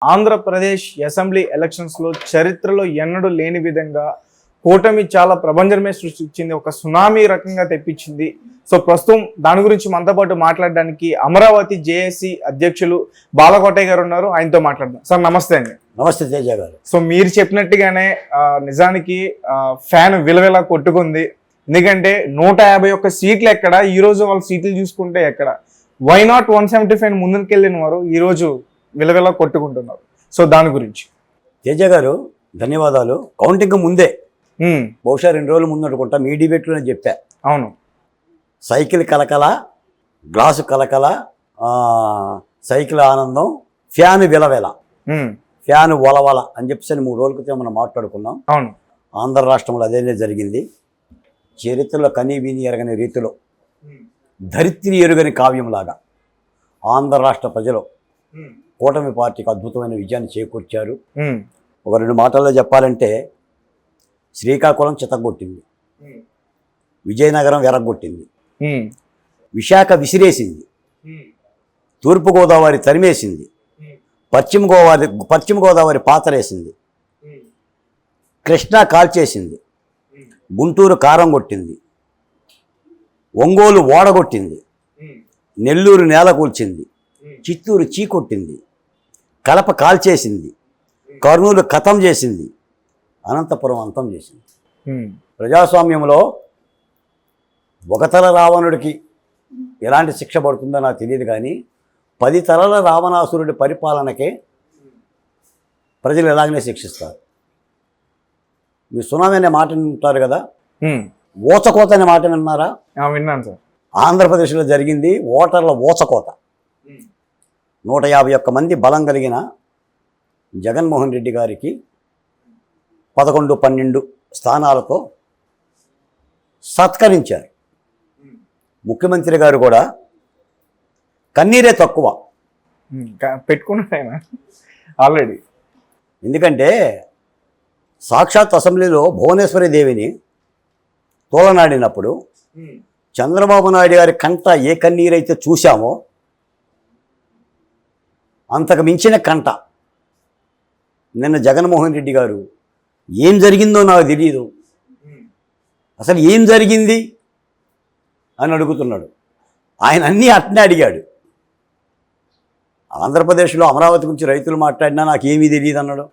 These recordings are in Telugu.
ఆంధ్రప్రదేశ్ అసెంబ్లీ ఎలక్షన్స్లో చరిత్రలో ఎన్నడూ లేని విధంగా కూటమి చాలా ప్రభంజనమే సృష్టించింది. ఒక సునామీ రకంగా తెప్పించింది. సో ప్రస్తుతం దాని గురించి మనతో పాటు మాట్లాడడానికి అమరావతి జేఏసీ అధ్యక్షులు బాలకోటయ్య గారు ఉన్నారు. ఆయనతో మాట్లాడదాం. సార్ నమస్తే అండి. నమస్తే తేజ గారు. సో మీరు చెప్పినట్టుగానే నిజానికి ఫ్యాన్ విలవిలా కొట్టుకుంది. ఎందుకంటే 151 సీట్లు ఎక్కడ, ఈరోజు వాళ్ళ సీట్లు చూసుకుంటే ఎక్కడ. వై నాట్ 175 ముందుకెళ్ళిన వారు ఈరోజు విలవిలా కొట్టుకుంటున్నారు. సో దాని గురించి తేజ గారు ధన్యవాదాలు. కౌంటింగ్ ముందే బహుశా 2 రోజుల ముందు అనుకుంటా మీ డిబేట్లోనే చెప్పా. అవును, సైకిల్ కలకల, గ్లాసు కలకల, సైకిల్ ఆనందం, ఫ్యాన్ విలవెల, ఫ్యాన్ వలవల అని చెప్పేసి 3 రోజుల క్రితం మనం మాట్లాడుకున్నాం. అవును, ఆంధ్ర రాష్ట్రంలో అదేనే జరిగింది. చరిత్రలో కనీ విని ఎరగని రీతిలో ధరిత్రి ఎరుగని కావ్యంలాగా ఆంధ్ర రాష్ట్ర ప్రజలు కూటమి పార్టీకి అద్భుతమైన విజయాన్ని చేకూర్చారు. ఒక 2 మాటల్లో చెప్పాలంటే శ్రీకాకుళం చితగొట్టింది, విజయనగరం వెరగొట్టింది, విశాఖ విసిరేసింది, తూర్పుగోదావరి తరిమేసింది, పశ్చిమ గోదావరి పాతరేసింది, కృష్ణా కాల్చేసింది, గుంటూరు కారం కొట్టింది, ఒంగోలు ఓడగొట్టింది, నెల్లూరు నేల కూల్చింది, చిత్తూరు చీకొట్టింది, కడప కాల్చేసింది, కర్నూలు ఖతం చేసింది, అనంతపురం అంతం చేసింది. ప్రజాస్వామ్యంలో ఒక తల రావణుడికి ఎలాంటి శిక్ష పడుతుందో నాకు తెలియదు, కానీ 10 తలల రావణాసురుడి పరిపాలనకే ప్రజలు ఎలాగనే శిక్షిస్తారు. మీరు సునామీ అనే మాట వింటారు కదా, ఓచకోత అనే మాట విన్నారా? విన్నాను సార్. ఆంధ్రప్రదేశ్లో జరిగింది ఓటర్ల ఓచకోత. 151 మంది బలం కలిగిన జగన్మోహన్ రెడ్డి గారికి 11-12 స్థానాలతో సత్కరించారు. ముఖ్యమంత్రి గారు కూడా కన్నీరే తక్కువ పెట్టుకున్నాడు ఆయన ఆల్రెడీ. ఎందుకంటే సాక్షాత్ అసెంబ్లీలో భువనేశ్వరి దేవిని తోలనాడినప్పుడు చంద్రబాబు నాయుడు గారి కంట ఏ కన్నీరైతే చూశామో అంతకు మించిన కంట నిన్న జగన్మోహన్ రెడ్డి గారు ఏం జరిగిందో నాకు తెలియదు, అసలు ఏం జరిగింది అని అడుగుతున్నాడు. ఆయన అన్నీ అట్నే అడిగాడు. ఆంధ్రప్రదేశ్లో అమరావతి గురించి రైతులు మాట్లాడినా నాకేమీ తెలియదు అన్నాడు.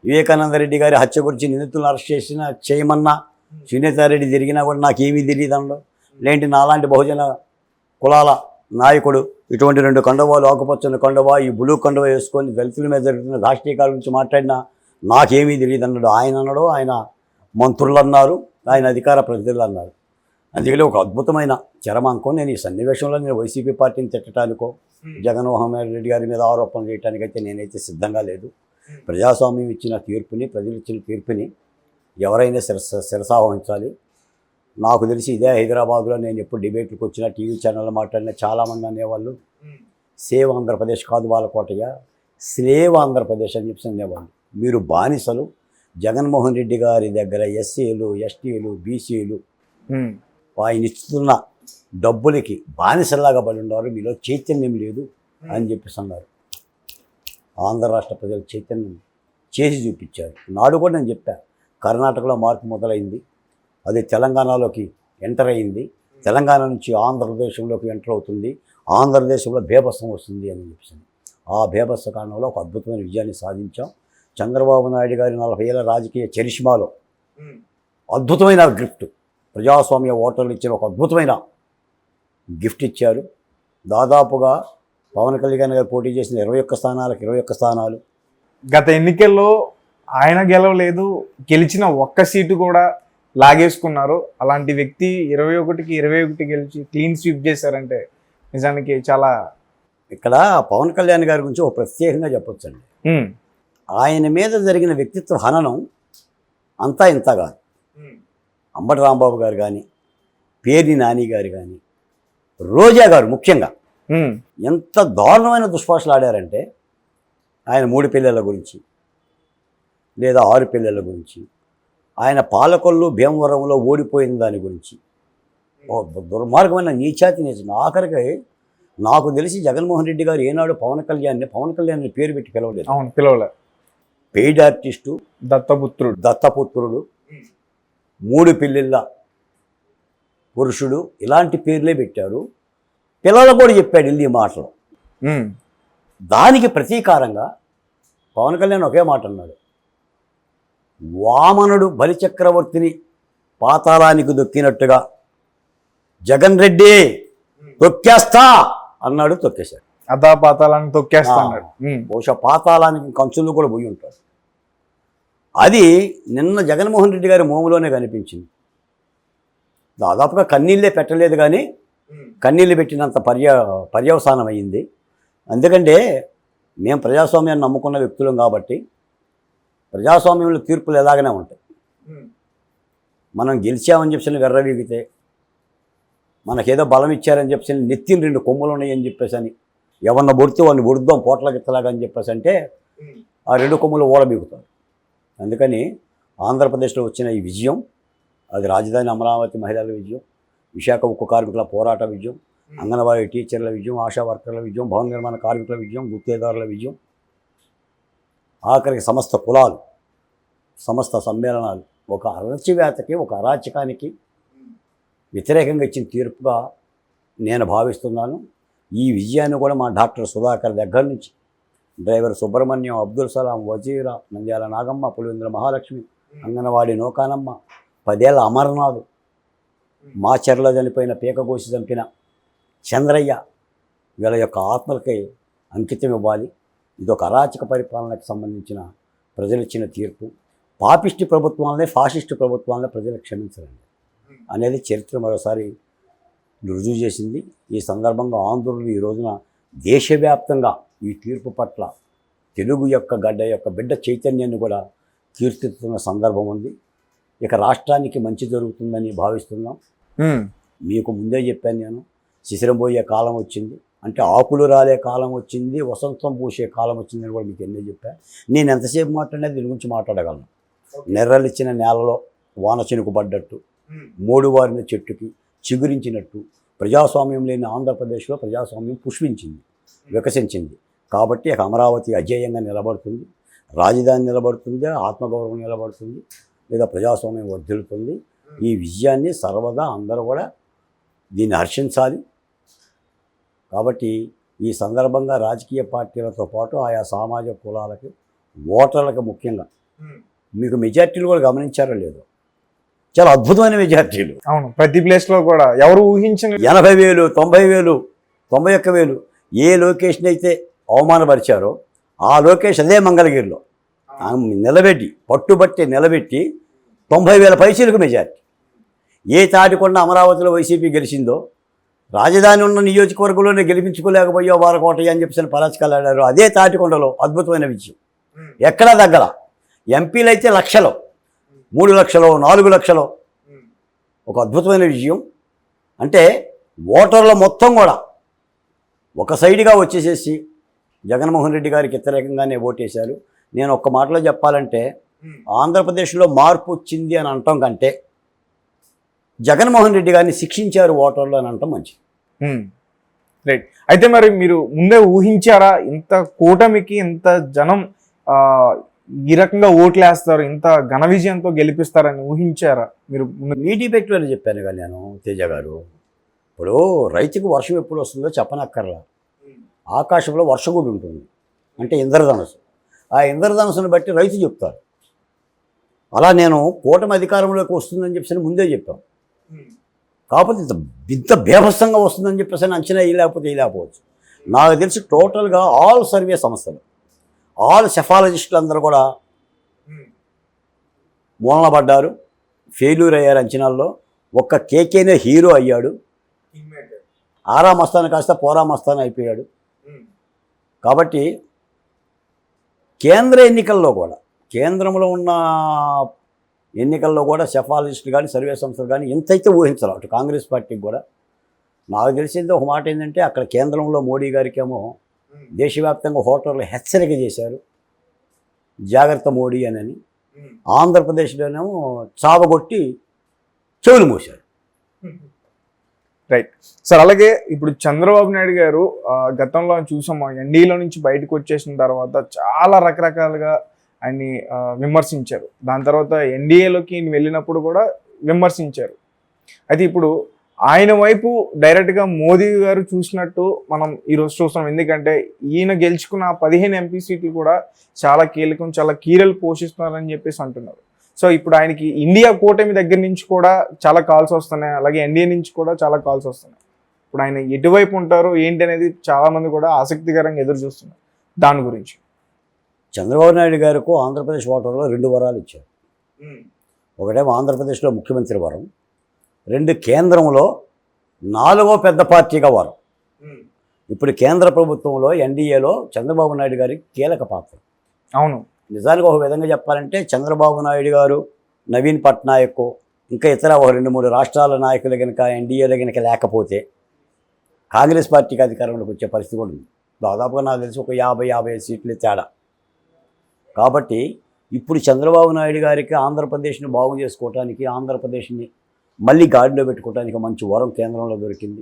వివేకానంద రెడ్డి గారి హత్య గురించి నిందితులను అరెస్ట్ చేయమన్నా, సునీతారెడ్డి జరిగినా కూడా నాకేమీ తెలియదు అన్నాడు. లేంటి నాలాంటి బహుజన కులాల నాయకుడు ఇటువంటి 2 కండువాలు, ఆకుపచ్చని కండువా, ఈ బ్లూ కండువా వేసుకొని దళితుల మీద జరుగుతున్న రాష్ట్రీయకాల గురించి మాట్లాడినా నాకేమీ తెలియదు అన్నాడు. ఆయన అన్నాడు, ఆయన మంత్రులు అన్నారు, ఆయన అధికార ప్రతినిధులు అన్నారు. అందుకని ఒక అద్భుతమైన చరమాంకం. నేను ఈ సన్నివేశంలో వైసీపీ పార్టీని తిట్టడానికో జగన్మోహన్ రెడ్డి గారి మీద ఆరోపణలు చేయడానికైతే నేనైతే సిద్ధంగా లేదు. ప్రజాస్వామ్యం ఇచ్చిన తీర్పుని, ప్రజలు ఇచ్చిన తీర్పుని ఎవరైనా శిరసావహించాలి. నాకు తెలిసి ఇదే హైదరాబాద్లో నేను ఎప్పుడు డిబేట్లకు వచ్చినా, టీవీ ఛానల్లో మాట్లాడినా చాలామంది అనేవాళ్ళు సేవ్ ఆంధ్రప్రదేశ్ కాదు బాలకోటయ్య, స్లేవ్ ఆంధ్రప్రదేశ్ అని చెప్పి అనేవాళ్ళు. మీరు బానిసలు. జగన్మోహన్ రెడ్డి గారి దగ్గర ఎస్సీలు, ఎస్టీలు, బీసీలు ఆయన ఇస్తున్న డబ్బులకి బానిసల్లాగా పడి ఉన్నారు. మీలో చైతన్యం లేదు అని చెప్పేసి అన్నారు. ఆంధ్ర రాష్ట్ర ప్రజలు చైతన్యం చేసి చూపించారు. నాడు కూడా నేను చెప్పాను, కర్ణాటకలో మార్పు మొదలైంది, అది తెలంగాణలోకి ఎంటర్ అయింది, తెలంగాణ నుంచి ఆంధ్రప్రదేశ్లోకి ఎంటర్ అవుతుంది, ఆంధ్రదేశంలో బేభత్సం వస్తుంది అని చెప్పేసి. ఆ బేభత్స కారణంలో ఒక అద్భుతమైన విజయాన్ని సాధించాం. చంద్రబాబు నాయుడు గారి 40 ఏళ్ల రాజకీయ చరిష్మాలో అద్భుతమైన గిఫ్ట్, ప్రజాస్వామ్య ఓటర్లు ఇచ్చిన ఒక అద్భుతమైన గిఫ్ట్ ఇచ్చారు. దాదాపుగా పవన్ కళ్యాణ్ గారు పోటీ చేసిన 21 స్థానాలకు 21 స్థానాలు. గత ఎన్నికల్లో ఆయన గెలవలేదు, గెలిచిన ఒక్క సీటు కూడా లాగేసుకున్నారు. అలాంటి వ్యక్తి 21కి 21 గెలిచి క్లీన్ స్వీప్ చేశారంటే నిజానికి చాలా. ఇక్కడ పవన్ కళ్యాణ్ గారి గురించి ఒక ప్రత్యేకంగా చెప్పొచ్చండి. ఆయన మీద జరిగిన వ్యక్తిత్వ హననం అంతా ఇంత కాదు. అంబటి రాంబాబు గారు కానీ, పేర్ని నాని గారు కానీ, రోజా గారు ముఖ్యంగా ఎంత దారుణమైన దుష్పాషలు ఆడారంటే ఆయన 3 పిల్లల గురించి లేదా 6 పిల్లల గురించి, ఆయన పాలకొల్లు భీమవరంలో ఓడిపోయిన దాని గురించి దుర్మార్గమైన నీచాతి నీచం. ఆఖరికి నాకు తెలిసి జగన్మోహన్ రెడ్డి గారు ఏనాడు పవన్ కళ్యాణ్ పేరు పెట్టి పిలవలేదు. అవును, పిలవలే. పెయిడ్ ఆర్టిస్టు, దత్తపుత్రుడు, 3 పిల్లల పురుషుడు, ఇలాంటి పేర్లే పెట్టారు. పిల్లలు కూడా చెప్పాడు ఇన్ని మాటలు. దానికి ప్రతీకారంగా పవన్ కళ్యాణ్ ఒకే మాట అన్నాడు, వామనుడు బలిచక్రవర్తిని పాతాళానికి దొక్కినట్టుగా జగన్ రెడ్డి తొక్కేస్తా అన్నాడు. తొక్కేశాడు. అదా పాతాళాన్ని తొక్కేస్తా అన్నాడు. బహుశా పాతాళానికి కంచులు కూడా పోయి ఉంటాడు. అది నిన్న జగన్మోహన్ రెడ్డి గారి మోములోనే కనిపించింది. దాదాపుగా కన్నీళ్ళే పెట్టలేదు, కానీ కన్నీళ్ళు పెట్టినంత పర్యవసానం అయ్యింది. ఎందుకంటే మేము ప్రజాస్వామ్యాన్ని నమ్ముకున్న వ్యక్తులం కాబట్టి ప్రజాస్వామ్యంలో తీర్పులు ఎలాగనే ఉంటాయి. మనం గెలిచామని చెప్పి వెర్రవీగితే, మనకేదో బలం ఇచ్చారని చెప్పేసి నెత్తిన 2 కొమ్ములు ఉన్నాయని చెప్పేసి అని ఎవరిన బొడితే వాడిని బొడుద్దాం పోట్ల గిత్తలాగా అని చెప్పేసి అంటే ఆ 2 కొమ్ములు ఓడబీగుతారు. అందుకని ఆంధ్రప్రదేశ్లో వచ్చిన ఈ విజయం, అది రాజధాని అమరావతి మహిళల విజయం, విశాఖ ఉక్కు కార్మికుల పోరాట విజయం, అంగన్వాడీ టీచర్ల విజయం, ఆశా వర్కర్ల విజయం, భవన నిర్మాణ కార్మికుల విజయం, గుత్తేదారుల విజయం, ఆఖరికి సమస్త కులాలు, సమస్త సమ్మేళనాలు ఒక అరచివేతకి, ఒక అరాచకానికి వ్యతిరేకంగా ఇచ్చిన తీర్పుగా నేను భావిస్తున్నాను. ఈ విజయాన్ని కూడా మా డాక్టర్ సుధాకర్ దగ్గర నుంచి డ్రైవర్ సుబ్రహ్మణ్యం, అబ్దుల్ సలాం, వజీరా, నంద్యాల నాగమ్మ, పులివెందుల మహాలక్ష్మి, అంగన్వాడీ నౌకానమ్మ, 10 ఏళ్ల అమర్నాథ్, మా చెరలో చనిపోయిన పీకకోసి చంపిన చంద్రయ్య, వీళ్ళ యొక్క ఆత్మలకి అంకితం ఇవ్వాలి. ఇదొక అరాచక పరిపాలనకు సంబంధించిన ప్రజలు ఇచ్చిన తీర్పు. పాపిష్టి ప్రభుత్వాలనే, ఫాసిస్టు ప్రభుత్వాలనే ప్రజలు క్షమించరండి అనేది చరిత్ర మరోసారి రుజువు చేసింది. ఈ సందర్భంగా ఆంధ్రులు ఈ రోజున దేశవ్యాప్తంగా ఈ తీర్పు పట్ల తెలుగు యొక్క గడ్డ యొక్క బిడ్డ చైతన్యాన్ని కూడా కీర్తిస్తున్న సందర్భం ఉంది. ఇక రాష్ట్రానికి మంచి జరుగుతుందని భావిస్తున్నాం. మీకు ముందే చెప్పాను నేను, శిశిరం పోయే కాలం వచ్చింది, అంటే ఆకులు రాలే కాలం వచ్చింది, వసంతం పూసే కాలం వచ్చిందని కూడా మీకు ఎన్నో చెప్పాను. నేను ఎంతసేపు మాట్లాడినా దీని గురించి మాట్లాడగలను. నెర్రలిచ్చిన నేలలో వాన చినుకు పడ్డట్టు, మోడువారిన చెట్టుకి చిగురించినట్టు ప్రజాస్వామ్యం లేని ఆంధ్రప్రదేశ్లో ప్రజాస్వామ్యం పుష్పించింది, వికసించింది. కాబట్టి అమరావతి అజేయంగా నిలబడుతుంది, రాజధాని నిలబడుతుంది, ఆత్మగౌరవం నిలబడుతుంది, లేదా ప్రజాస్వామ్యం వర్ధిల్లుతుంది. ఈ విజయాన్ని సర్వదా అందరూ కూడా దీన్ని హర్షించాలి. కాబట్టి ఈ సందర్భంగా రాజకీయ పార్టీలతో పాటు ఆయా సామాజిక కులాలకి, ఓటర్లకు ముఖ్యంగా మీకు మెజార్టీలు కూడా గమనించారో లేదో, చాలా అద్భుతమైన మెజార్టీలు. అవును, ప్రతి ప్లేస్లో కూడా ఎవరు ఊహించిన 80,000, 90,000, 91,000 ఏ లొకేషన్ అయితే అవమానపరిచారో ఆ లొకేష్ అదే మంగళగిరిలో నిలబెట్టి, పట్టుబట్టి నిలబెట్టి 90,000 పైసలకు మెజార్టీ. ఏ తాటికొండ అమరావతిలో వైసీపీ గెలిచిందో రాజధాని ఉన్న నియోజకవర్గంలోనే గెలిపించుకోలేకపోయా వారకోటయ్య అని చెప్పేసి పరాచకాలు ఆడారు. అదే తాటికొండలో అద్భుతమైన విజయం. ఎక్కడా దగ్గర ఎంపీలు అయితే లక్షలు, 3 లక్షలు, 4 లక్షలు, ఒక అద్భుతమైన విజయం. అంటే ఓటర్ల మొత్తం కూడా ఒక సైడ్గా వచ్చేసేసి జగన్మోహన్ రెడ్డి గారికి వ్యతిరేకంగానే ఓటేశారు. నేను ఒక్క మాటలో చెప్పాలంటే ఆంధ్రప్రదేశ్లో మార్పు వచ్చింది అని అనటం కంటే జగన్మోహన్ రెడ్డి గారిని శిక్షించారు ఓటర్లు అని అనటం మంచిది. రైట్. అయితే మరి మీరు ముందే ఊహించారా ఇంత కూటమికి ఇంత జనం ఈ రకంగా ఓట్లేస్తారు, ఇంత ఘన విజయంతో గెలిపిస్తారని ఊహించారా మీరు? మీటి పెట్టుబడి చెప్పాను కదా నేను, తేజ గారు. ఇప్పుడు రైతుకు వర్షం ఎప్పుడు వస్తుందో చెప్పనక్కర్లా. ఆకాశంలో వర్షగుడు ఉంటుంది, అంటే ఇంద్రధనుసు. ఆ ఇంద్రధనుసుని బట్టి రైతు చెప్తారు. అలా నేను కూటమి అధికారంలోకి వస్తుందని చెప్పేసి ముందే చెప్పాను. కాకపోతే ఇంత బీభత్సంగా వస్తుందని చెప్పేసి అంచనా వేయలేకపోవచ్చు. నాకు తెలిసి టోటల్గా ఆల్ సర్వే సంస్థలు, ఆల్ సెఫాలజిస్టులు అందరూ కూడా మూలన పడ్డారు, ఫెయిల్యూర్ అయ్యారు అంచనాల్లో. ఒక్క కేకేనే హీరో అయ్యాడు. ఆరా మస్తాను కాస్త పోరా మస్తాను అయిపోయాడు. కాబట్టి కేంద్ర ఎన్నికల్లో కూడా, కేంద్రంలో ఉన్న ఎన్నికల్లో కూడా సెఫాలజిస్టులు కానీ సర్వే సంస్థలు కానీ ఎంతైతే ఊహించాలి అటు కాంగ్రెస్ పార్టీకి కూడా. నాకు తెలిసింది ఒక మాట ఏంటంటే, అక్కడ కేంద్రంలో మోడీ గారికేమో దేశవ్యాప్తంగా ఓటర్లు హెచ్చరిక చేశారు, జాగ్రత్త మోడీ అని. ఆంధ్రప్రదేశ్లోనేమో చావగొట్టి చెవులు మూశారు. Right sir. అలాగే ఇప్పుడు చంద్రబాబు నాయుడు గారు గతంలో చూసాము, ఎన్డీఏలో నుంచి బయటకు వచ్చేసిన తర్వాత చాలా రకరకాలుగా ఆయన్ని విమర్శించారు. దాని తర్వాత ఎన్డీఏలోకి వెళ్ళినప్పుడు కూడా విమర్శించారు. అయితే ఇప్పుడు ఆయన వైపు డైరెక్ట్గా మోదీ గారు చూసినట్టు మనం ఈరోజు చూస్తాం. ఎందుకంటే ఈయన గెలుచుకున్న 15 ఎంపీ సీట్లు కూడా చాలా కీలకం, చాలా కీలలు పోషిస్తున్నారని చెప్పేసి అంటున్నారు. సో ఇప్పుడు ఆయనకి ఇండియా కూటమి దగ్గర నుంచి కూడా చాలా కాల్స్ వస్తున్నాయి, అలాగే ఎన్డీఏ నుంచి కూడా చాలా కాల్స్ వస్తున్నాయి. ఇప్పుడు ఆయన ఎటువైపు ఉంటారో ఏంటి అనేది చాలా మంది కూడా ఆసక్తికరంగా ఎదురు చూస్తున్నారు. దాని గురించి చంద్రబాబు నాయుడు గారికి ఆంధ్రప్రదేశ్ ఓటర్లో 2 వరాలు ఇచ్చారు. ఒకటేమో ఆంధ్రప్రదేశ్లో ముఖ్యమంత్రి వరం, 2 కేంద్రంలో 4వ పెద్ద పార్టీగా వరం. ఇప్పుడు కేంద్ర ప్రభుత్వంలో ఎన్డీఏలో చంద్రబాబు నాయుడు గారికి కీలక పాత్ర. అవును, నిజానికి ఒక విధంగా చెప్పాలంటే చంద్రబాబు నాయుడు గారు, నవీన్ పట్నాయక్, ఇంకా ఇతర ఒక 2-3 రాష్ట్రాల నాయకులు కనుక ఎన్డీఏలో కనుక లేకపోతే కాంగ్రెస్ పార్టీకి అధికారంలోకి వచ్చే పరిస్థితి కూడా ఉంది. దాదాపుగా నాకు తెలిసి ఒక 50-55 సీట్లు తేడా. కాబట్టి ఇప్పుడు చంద్రబాబు నాయుడు గారికి ఆంధ్రప్రదేశ్ని బాగు చేసుకోవటానికి, ఆంధ్రప్రదేశ్ని మళ్ళీ గాడిలో పెట్టుకోవడానికి మంచి వరం కేంద్రంలో దొరికింది.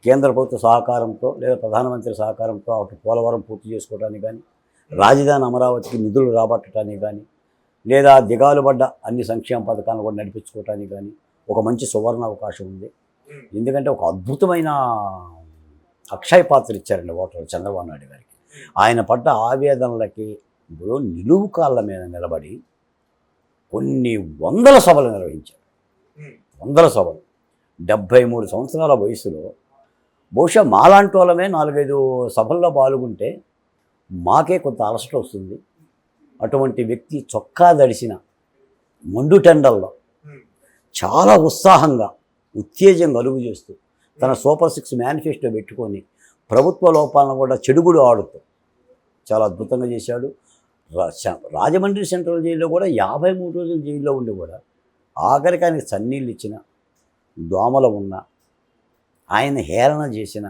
కేంద్ర ప్రభుత్వ సహకారంతో లేదా ప్రధానమంత్రి సహకారంతో అటు పోలవరం పూర్తి చేసుకోవడానికి కానీ, రాజధాని అమరావతికి నిధులు రాబట్టడానికి కానీ, లేదా దిగాలు పడ్డ అన్ని సంక్షేమ పథకాలను కూడా నడిపించుకోవడానికి కానీ ఒక మంచి సువర్ణ అవకాశం ఉంది. ఎందుకంటే ఒక అద్భుతమైన అక్షయ పాత్ర ఇచ్చారండి ఓటర్లు చంద్రబాబు నాయుడు గారికి. ఆయన పడ్డ ఆవేదనలకి ఇప్పుడు నిలువు కాళ్ళ మీద నిలబడి కొన్ని వందల సభలు నిర్వహించారు. 100 సభలు. 73 సంవత్సరాల వయసులో బహుశా మాలాంటి వాళ్ళమే 4-5 సభల్లో పాల్గొంటే మాకే కొంత అలసట వస్తుంది. అటువంటి వ్యక్తి చొక్కా దడిసిన మండుటెండల్లో చాలా ఉత్సాహంగా, ఉత్తేజం కలుగు చేస్తూ తన సూపర్ 6 మేనిఫెస్టో పెట్టుకొని ప్రభుత్వ లోపాలను కూడా చెడుగుడు ఆడుతూ చాలా అద్భుతంగా చేశాడు. రాజమండ్రి సెంట్రల్ జైల్లో కూడా 53 రోజులు జైల్లో ఉండి కూడా ఆఖరికి ఆయనకి సన్నీళ్ళు ఇచ్చిన, దోమలు ఉన్న, ఆయన హేళన చేసిన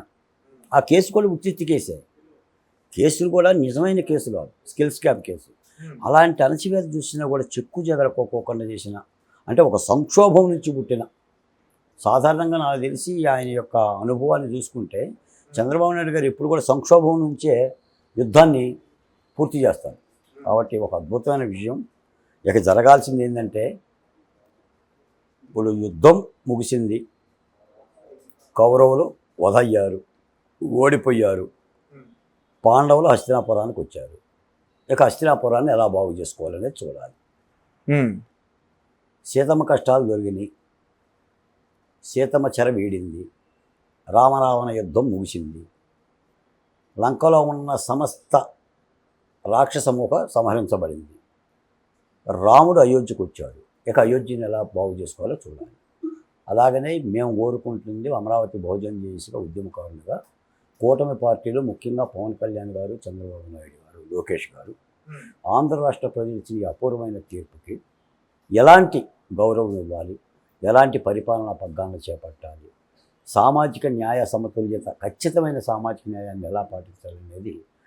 ఆ కేసు కూడా ఉత్తిత్తి కేసే. కేసులు కూడా నిజమైన కేసు కాదు, స్కిల్ స్కామ్ కేసు. అలాంటి అణచివేత చూసినా కూడా చెక్కు చెదరకోకుండా చేసిన, అంటే ఒక సంక్షోభం నుంచి పుట్టిన, సాధారణంగా నాకు తెలిసి ఆయన యొక్క అనుభవాన్ని చూసుకుంటే చంద్రబాబు నాయుడు గారు ఎప్పుడు కూడా సంక్షోభం నుంచే యుద్ధాన్ని పూర్తి చేస్తారు. కాబట్టి ఒక అద్భుతమైన విషయం. ఇక జరగాల్సింది ఏంటంటే ఇప్పుడు యుద్ధం ముగిసింది, కౌరవులు వధయ్యారు, ఓడిపోయారు, పాండవులు హస్తినాపురానికి వచ్చారు. ఇక హస్తినాపురాన్ని ఎలా బాగు చేసుకోవాలనేది చూడాలి. సీతమ్మ కష్టాలు దొరికినాయి, సీతమ్మ చెర వీడింది, రామరావణ యుద్ధం ముగిసింది, లంకలో ఉన్న సమస్త రాక్షసమూహ సంహరించబడింది, రాముడు అయోధ్యకు వచ్చాడు. ఇక అయోధ్యను ఎలా బాగు చేసుకోవాలో చూడాలి. అలాగనే మేము కోరుకుంటుంది అమరావతి బహుజన చేసిన ఉద్యమకారులుగా కూటమి పార్టీలు, ముఖ్యంగా పవన్ కళ్యాణ్ గారు, చంద్రబాబు నాయుడు గారు, లోకేష్ గారు ఆంధ్ర రాష్ట్ర ప్రజలు ఇచ్చిన ఈ అపూర్వమైన తీర్పుకి ఎలాంటి గౌరవం ఇవ్వాలి, ఎలాంటి పరిపాలనా పగ్గాలను చేపట్టాలి, సామాజిక న్యాయ సమతుల్యత, ఖచ్చితమైన సామాజిక న్యాయాన్ని ఎలా పాటించాలనేది